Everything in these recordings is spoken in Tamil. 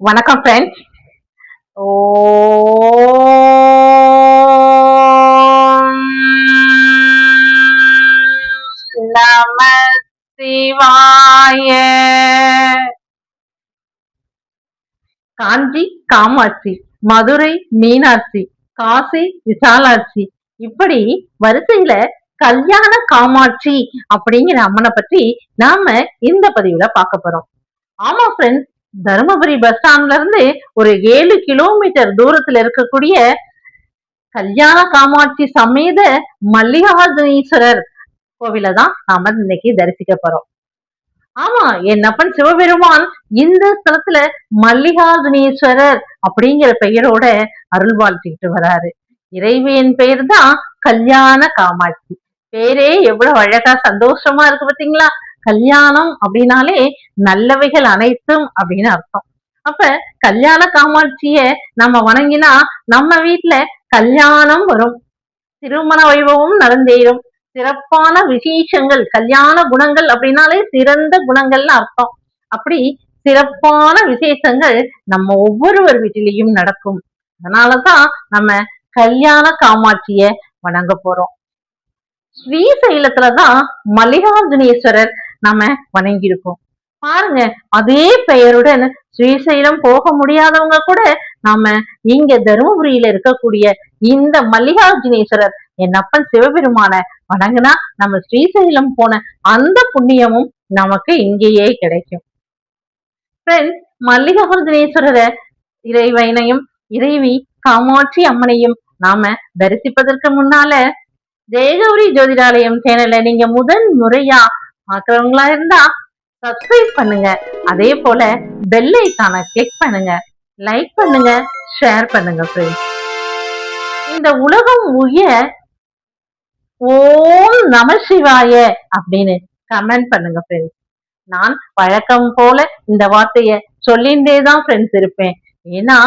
வணக்கம் ஃப்ரெண்ட்ஸ். ஓம் நம சிவாய. காஞ்சி காமாட்சி, மதுரை மீனாட்சி, காசி விசாலாட்சி, இப்படி வரிசையில கல்யாண காமாட்சி அப்படிங்கிற அம்மனை பத்தி நாம இந்த பதிவுல பார்க்க போறோம். ஆமா ஃப்ரெண்ட்ஸ், தருமபுரி பஸ் ஸ்டாண்ட்ல இருந்து ஒரு 7 கிலோமீட்டர் தூரத்துல இருக்கக்கூடிய கல்யாண காமாட்சி சமேத மல்லிகார்ஜுனீஸ்வரர் கோவில தான் நாம இன்னைக்கு தரிசிக்க போறோம். ஆமா, என்னப்பன் சிவபெருமான் இந்த ஸ்தலத்துல மல்லிகார்ஜுனீஸ்வரர் அப்படிங்கிற பெயரோட அருள் வாழ்த்திட்டு வராரு. இறைவியின் பெயர் தான் கல்யாண காமாட்சி. பேரே எவ்வளவு அழகா சந்தோஷமா இருக்கு பாத்தீங்களா? கல்யாணம் அப்படின்னாலே நல்லவைகள் அனைத்தும் அப்படின்னு அர்த்தம். அப்ப கல்யாண காமாட்சிய நம்ம வணங்கினா நம்ம வீட்டுல கல்யாணம் வரும், திருமண வைபவம் நடந்தேறும், சிறப்பான விசேஷங்கள், கல்யாண குணங்கள் அப்படின்னாலே சிறந்த குணங்கள்னு அர்த்தம். அப்படி சிறப்பான விசேஷங்கள் நம்ம ஒவ்வொருவர் வீட்டிலையும் நடக்கும். அதனாலதான் நம்ம கல்யாண காமாட்சிய வணங்க போறோம். ஸ்ரீசைலத்துலதான் மல்லிகார்ஜுனேஸ்வரர் நம்ம வணங்கி இருக்கோம். பாருங்க, அதே பெயருடன் ஸ்ரீசைலம் போக முடியாதவங்க கூட நாம இங்க தருமபுரியில இருக்கக்கூடிய இந்த மல்லிகார்ஜுனேஸ்வரர் என் அப்பன் சிவபெருமான வணங்குனா நம்ம ஸ்ரீசைலம் போன அந்த புண்ணியமும் நமக்கு இங்கேயே கிடைக்கும். மல்லிகார்ஜுனேஸ்வரரை, இறைவனையும் இறைவி காமாட்சி அம்மனையும் நாம தரிசிப்பதற்கு முன்னால ஜெயகௌரி ஜோதிடாலயம் சேனல்ல நீங்க முதல் முறையா பாக்குறவங்களா இருந்தா சப்ஸ்கிரைப் பண்ணுங்க. அதே போல பெல் ஐகானை கிளிக் பண்ணுங்க, லைக் பண்ணுங்க, ஷேர் பண்ணுங்க ஃப்ரெண்ட்ஸ். இந்த உலகம் உய ஓம் நம சிவாய அப்படின்னு கமெண்ட் பண்ணுங்க ஃப்ரெண்ட்ஸ். நான் வழக்கம் போல இந்த வார்த்தைய சொல்லிண்டேதான் ஃப்ரெண்ட்ஸ் இருப்பேன். ஏன்னா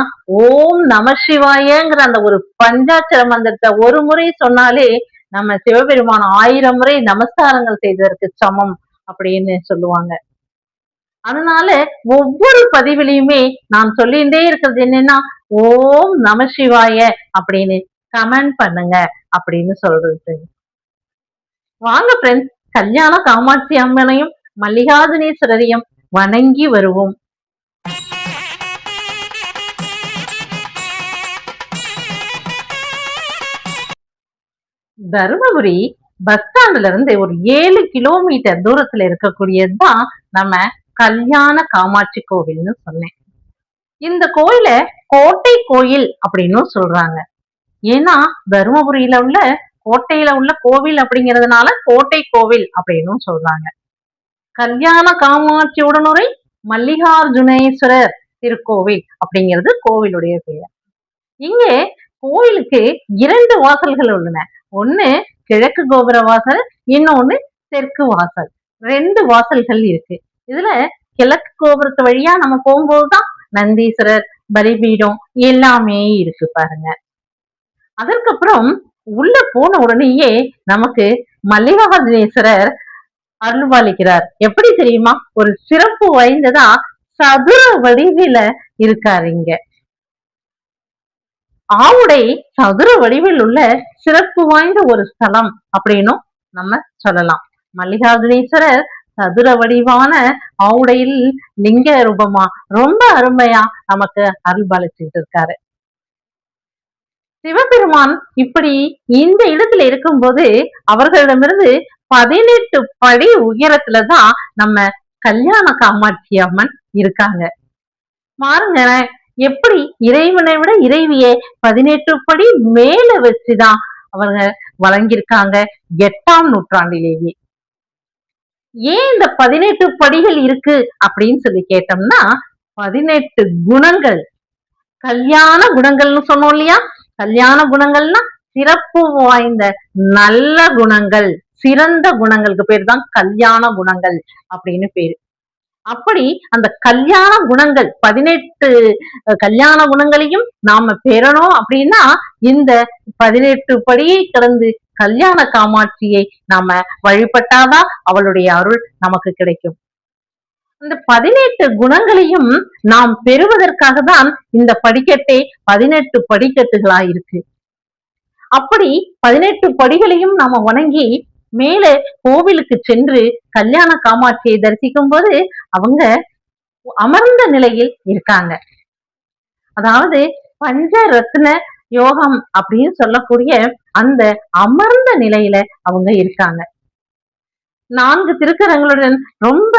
ஓம் நம சிவாயங்கிற அந்த ஒரு பஞ்சாட்சர மந்திரத்தை ஒரு முறை சொன்னாலே நம்ம சிவபெருமான 1000 முறை நமஸ்காரங்கள் செய்ததற்கு சமம் அப்படின்னு சொல்லுவாங்க. அதனால ஒவ்வொரு பதிவிலையுமே நான் சொல்லிட்டே இருக்கிறது என்னன்னா ஓம் நம சிவாய அப்படின்னு கமெண்ட் பண்ணுங்க அப்படின்னு சொல்றது. வாங்க ஃப்ரெண்ட்ஸ், கல்யாண காமாட்சி அம்மனையும் மல்லிகார்ஜுனேஸ்வரரையும் வணங்கி வருவோம். தருமபுரி பஸ் ஸ்டாண்ட்ல இருந்து ஒரு 7 கிலோமீட்டர் தூரத்துல இருக்கக்கூடியதுதான் நம்ம கல்யாண காமாட்சி கோவில்னு சொன்னேன். இந்த கோயில கோட்டை கோயில் அப்படின்னு சொல்றாங்க. ஏன்னா தருமபுரியில உள்ள கோட்டையில உள்ள கோவில் அப்படிங்கிறதுனால கோட்டை கோவில் அப்படின்னு சொல்றாங்க. கல்யாண காமாட்சி உடனுரை மல்லிகார்ஜுனேஸ்வரர் திருக்கோவில் அப்படிங்கிறது கோவிலுடைய பெயர். இங்கே கோயிலுக்கு 2 வாசல்கள் உள்ளன. ஒண்ணு கிழக்கு கோபுர வாசல், இன்னொன்னு தெற்கு வாசல். 2 வாசல்கள் இருக்கு. இதுல கிழக்கு கோபுரத்து வழியா நம்ம போகும்போதுதான் நந்தீஸ்வரர், பலிபீடம் எல்லாமே இருக்கு பாருங்க. அதற்கப்புறம் உள்ள போன உடனேயே நமக்கு மல்லிகார்ஜுனேஸ்வரர் அருள்பாலிக்கிறார். எப்படி தெரியுமா? ஒரு சிறப்பு வாய்ந்ததா சதுர வடிவில இருக்காரு. இங்க ஆவுடை சதுர வடிவில் உள்ள சிறப்பு வாய்ந்த ஒரு ஸ்தலம் அப்படின்னும் நம்ம சொல்லலாம். மல்லிகார்ஜுனேஸ்வரர் சதுர வடிவான ஆவுடையில் லிங்க ரூபமா ரொம்ப அருமையா நமக்கு அருள்பாலிச்சுட்டு இருக்காரு. சிவபெருமான் இப்படி இந்த இடத்துல இருக்கும்போது அவர்களிடமிருந்து 18 படி உயரத்துலதான் நம்ம கல்யாண காமாட்சி அம்மன் இருக்காங்க. பாருங்க, எப்படி இறைவனை விட இறைவிய 18 படி மேல வச்சுதான் அவங்க வழங்கியிருக்காங்க 8ஆம் நூற்றாண்டிலேயே. ஏன் இந்த 18 படிகள் இருக்கு அப்படின்னு சொல்லி கேட்டோம்னா 18 குணங்கள், கல்யாண குணங்கள்னு சொன்னோம் இல்லையா? கல்யாண குணங்கள்னா சிறப்பு வாய்ந்த நல்ல குணங்கள், சிறந்த குணங்களுக்கு பேர் தான் கல்யாண குணங்கள் அப்படின்னு பேரு. அப்படி அந்த கல்யாண குணங்கள் 18 கல்யாண குணங்களையும் நாம பெறணும் அப்படின்னா இந்த 18 படியை கடந்து கல்யாண காமாட்சியை நாம வழிபட்டாதான் அவளுடைய அருள் நமக்கு கிடைக்கும். அந்த 18 குணங்களையும் நாம் பெறுவதற்காக தான் இந்த படிக்கட்டே 18 படிக்கட்டுகளா இருக்கு. அப்படி 18 படிகளையும் நாம வணங்கி மேலே கோவிலுக்கு சென்று கல்யாண காமாட்சியை தரிசிக்கும் போது அவங்க அமர்ந்த நிலையில் இருக்காங்க. அதாவது பஞ்ச ரத்ன யோகம் அப்படின்னு சொல்லக்கூடிய அந்த அமர்ந்த நிலையில அவங்க இருக்காங்க. 4 திருக்கரங்களுடன் ரொம்ப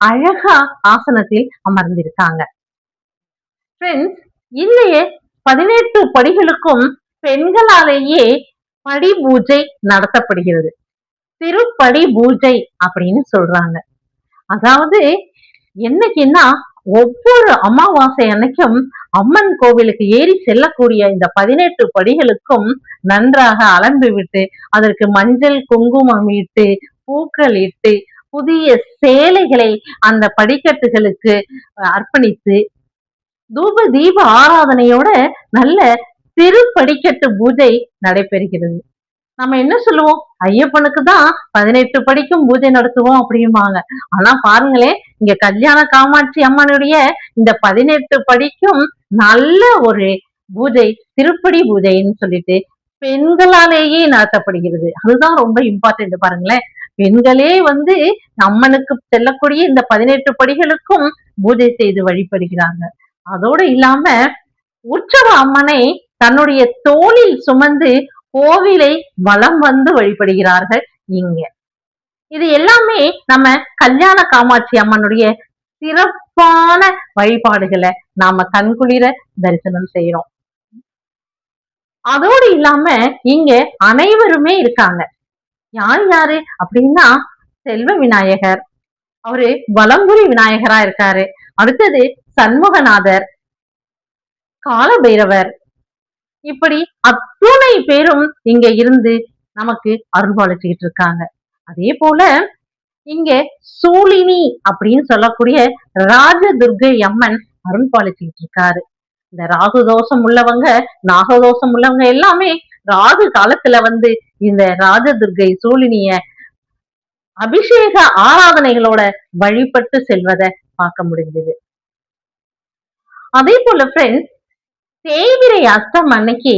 அழகா ஆசனத்தில் அமர்ந்திருக்காங்க. ஃப்ரெண்ட்ஸ், இல்லையே 18 படிகளுக்கும் பெண்களாலேயே படி பூஜை நடத்தப்படுகிறது. திருப்படி பூஜை அப்படின்னு சொல்றாங்க. அதாவது என்னைக்குன்னா ஒவ்வொரு அமாவாசை அன்னைக்கும் அம்மன் கோவிலுக்கு ஏறி செல்லக்கூடிய இந்த 18 படிகளுக்கும் நன்றாக அலம்பி விட்டு அதற்கு மஞ்சள் குங்குமம் இட்டு பூக்கள் இட்டு புதிய சேலைகளை அந்த படிக்கட்டுகளுக்கு அர்ப்பணித்து தூப தீப ஆராதனையோட நல்ல திருப்படிக்கட்டு பூஜை நடைபெறுகிறது. நம்ம என்ன சொல்லுவோம், ஐயப்பனுக்கு தான் 18 படிக்கும் பூஜை நடத்துவோம் அப்படிம்பாங்க. ஆனா பாருங்களேன், இங்க கல்யாண காமாட்சி அம்மனுடைய இந்த 18 படிக்கும் நல்ல ஒரு பூஜை திருப்படி பூஜைன்னு சொல்லிட்டு பெண்களாலேயே நடத்தப்படுகிறது. அதுதான் ரொம்ப இம்பார்ட்டன்ட் பாருங்களேன். பெண்களே வந்து அம்மனுக்கு செல்லக்கூடிய இந்த 18 படிகளுக்கும் பூஜை செய்து வழிபடுகிறாங்க. அதோடு இல்லாம உற்சவ அம்மனை தன்னுடைய தோளில் சுமந்து கோவிலை வலம் வந்து வழிபடுகிறார்கள் இங்க. இது எல்லாமே நம்ம கல்யாண காமாட்சி அம்மனுடைய சிறப்பான வழிபாடுகளை நாம கண்குளிர தரிசனம் செய்யறோம். அதோடு இல்லாம இங்க அனைவருமே இருக்காங்க. யார் யாரு அப்படின்னா செல்வ விநாயகர், அவரு வலம்புரி விநாயகரா இருக்காரு. அடுத்தது சண்முகநாதர், கால பைரவர், இப்படி அத்துணை பேரும் இங்க இருந்து நமக்கு அருள்பாலிச்சுக்கிட்டு இருக்காங்க. அதே போல இங்க சூலினி அப்படின்னு சொல்லக்கூடிய ராஜதுர்கை அம்மன் அருள்பாலிச்சுக்கிட்டு இருக்காரு. இந்த ராகு தோஷம் உள்ளவங்க, நாகதோஷம் உள்ளவங்க எல்லாமே ராகு காலத்துல வந்து இந்த ராஜதுர்கை சூலினிய அபிஷேக ஆராதனைகளோட வழிபட்டு செல்வதை பார்க்க முடிஞ்சது. அதே போல ஃப்ரெண்ட்ஸ், தேய்பிரை அஷ்டம் அன்னைக்கு,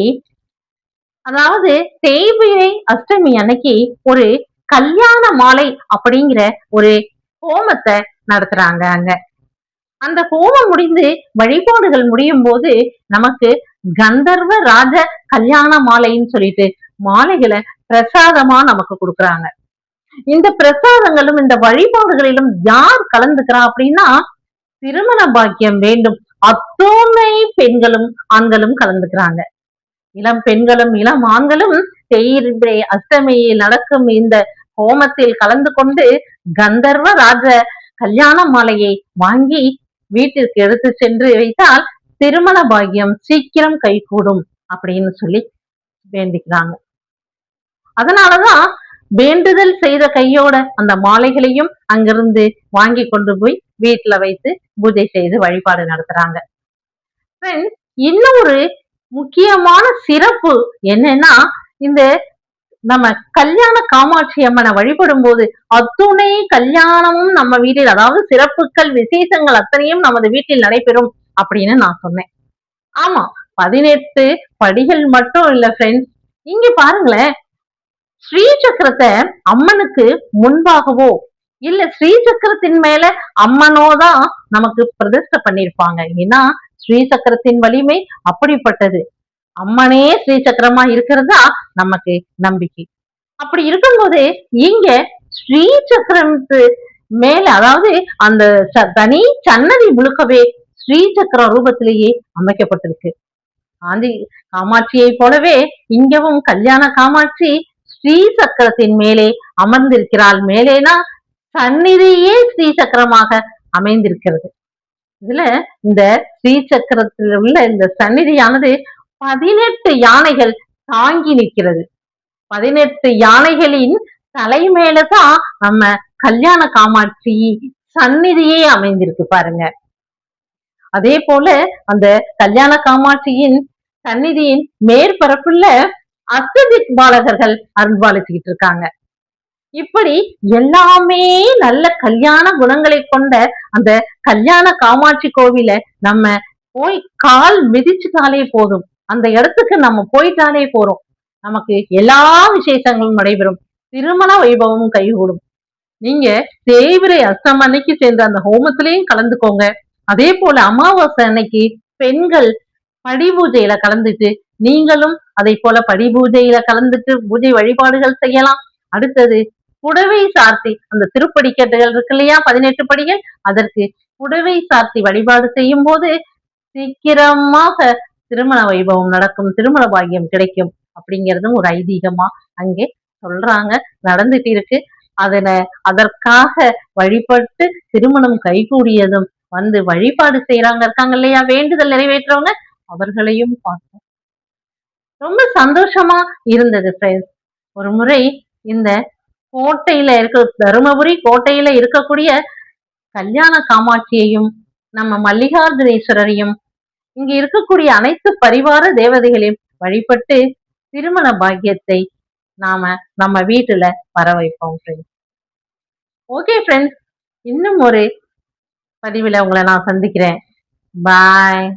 அதாவது தேய்பிரை அஷ்டமி அன்னைக்கு ஒரு கல்யாண மாலை அப்படிங்கிற ஒரு ஹோமத்தை நடத்துறாங்க அங்க. அந்த ஹோமம் முடிந்து வழிபாடுகள் முடியும் போது நமக்கு கந்தர்வ ராஜ கல்யாண மாலைன்னு சொல்லிட்டு மாலைகளை பிரசாதமா நமக்கு கொடுக்குறாங்க. இந்த பிரசாதங்களும் இந்த வழிபாடுகளிலும் யார் கலந்துக்கிறா அப்படின்னா திருமண பாக்கியம் வேண்டும் அத்தனை பெண்களும் ஆண்களும் கலந்துக்கிறாங்க. இளம் பெண்களும் இளம் ஆண்களும் தேய்பிரை அஷ்டமியில் நடக்கும் இந்த ஹோமத்தில் கலந்து கொண்டு கந்தர்வ ராஜ கல்யாண மாலையை வாங்கி வீட்டிற்கு எடுத்து சென்று வைத்தால் திருமண பாக்கியம் சீக்கிரம் கைகூடும் அப்படின்னு சொல்லி வேண்டிக்கிறாங்க. அதனாலதான் வேண்டுதல் செய்த கையோட அந்த மாலைகளையும் அங்கிருந்து வாங்கி கொண்டு போய் வீட்டுல வைத்து பூஜை செய்து வழிபாடு நடத்துறாங்க. இன்னும் ஒரு முக்கியமான சிறப்பு என்னன்னா, இந்த நம்ம கல்யாண காமாட்சி அம்மனை வழிபடும் போது அத்துணை கல்யாணமும் நம்ம வீட்டில், அதாவது சிறப்புகள் விசேஷங்கள் அத்தனையும் நமது வீட்டில் நடைபெறும் அப்படின்னு நான் சொன்னேன். ஆமா, 18 படிகள் மட்டும் இல்ல ஃப்ரெண்ட்ஸ், இங்க பாருங்களேன், ஸ்ரீ சக்கரத்தை அம்மனுக்கு முன்பாகவோ இல்ல ஸ்ரீ சக்கரத்தின் மேல அம்மனோதான் நமக்கு பிரதிஷ்டை பண்ணிருப்பாங்க. ஏன்னா ஸ்ரீ சக்கரத்தின் வலிமை அப்படிப்பட்டது. அம்மனே ஸ்ரீ சக்கரமா இருக்கிறதா நமக்கு நம்பிக்கை. அப்படி இருக்கும்போது இங்க ஸ்ரீ சக்கரத்து மேல, அதாவது அந்த தனி சன்னதி முழுக்கவே ஸ்ரீ சக்கர ரூபத்திலேயே அமைக்கப்பட்டிருக்கு. ஆந்தி காமாட்சியை போலவே இங்கவும் கல்யாண காமாட்சி ஸ்ரீ சக்கரத்தின் மேலே அமர்ந்திருக்கிறாள். மேலேனா சந்நிதியே ஸ்ரீ சக்கரமாக அமைந்திருக்கிறது. இதுல இந்த ஸ்ரீ சக்கரத்தில் உள்ள இந்த சந்நிதியானது 18 யானைகள் தாங்கி நிற்கிறது. 18 யானைகளின் தலைமையிலதான் நம்ம கல்யாண காமாட்சி சந்நிதியே அமைந்திருக்கு பாருங்க. அதே போல அந்த கல்யாண காமாட்சியின் சந்நிதியின் மேற்பரப்புல அஷ்டதிக் பாலகர்கள் அருள்பாலிச்சுக்கிட்டு இருக்காங்க. இப்படி எல்லாமே நல்ல கல்யாண குணங்களை கொண்ட அந்த கல்யாண காமாட்சி கோவில நம்ம போய் கால் மிதிச்சுட்டாலே போதும். அந்த இடத்துக்கு நம்ம போயிட்டாலே போறோம். நமக்கு எல்லா விசேஷங்களும் நடைபெறும். திருமண வைபவமும் கைகூடும். நீங்க தேய்பிறை அஷ்டமி அன்னைக்கு சேர்ந்த அந்த ஹோமத்திலையும் கலந்துக்கோங்க. அதே போல அமாவாசை அன்னைக்கு பெண்கள் படி பூஜையில கலந்துட்டு நீங்களும் அதை போல படி பூஜையில கலந்துட்டு பூஜை வழிபாடுகள் செய்யலாம். அடுத்தது புடவை சார்த்தி அந்த திருப்படிக்கட்டுகள் இருக்கு இல்லையா, 18 படிகள், அதற்கு புடவை சார்த்தி வழிபாடு செய்யும் போது சீக்கிரமாக திருமண வைபவம் நடக்கும், திருமண பாக்கியம் கிடைக்கும் அப்படிங்கிறதும் ஒரு ஐதீகமா அங்கே சொல்றாங்க, நடந்துட்டு இருக்கு. அதற்காக வழிபட்டு திருமணம் கைகூடியதும் வந்து வழிபாடு செய்யறாங்க இருக்காங்க இல்லையா, வேண்டுதல் நிறைவேற்றவங்க, அவர்களையும் பார்த்தோம். ரொம்ப சந்தோஷமா இருந்தது ஃப்ரெண்ட்ஸ். ஒரு முறை இந்த கோட்டையில இருக்க தருமபுரி கோட்டையில இருக்கக்கூடிய கல்யாண காமாட்சியையும் நம்ம மல்லிகார்ஜுனேஸ்வரரையும் இங்க இருக்கக்கூடிய அனைத்து பரிவார தேவதைகளையும் வழிபட்டு திருமண பாக்கியத்தை நாம நம்ம வீட்டுல வர வைப்போம் ஃப்ரெண்ட்ஸ். ஓகே ஃப்ரெண்ட்ஸ், இன்னும் ஒரு பதிவுல உங்களை நான் சந்திக்கிறேன். பாய்.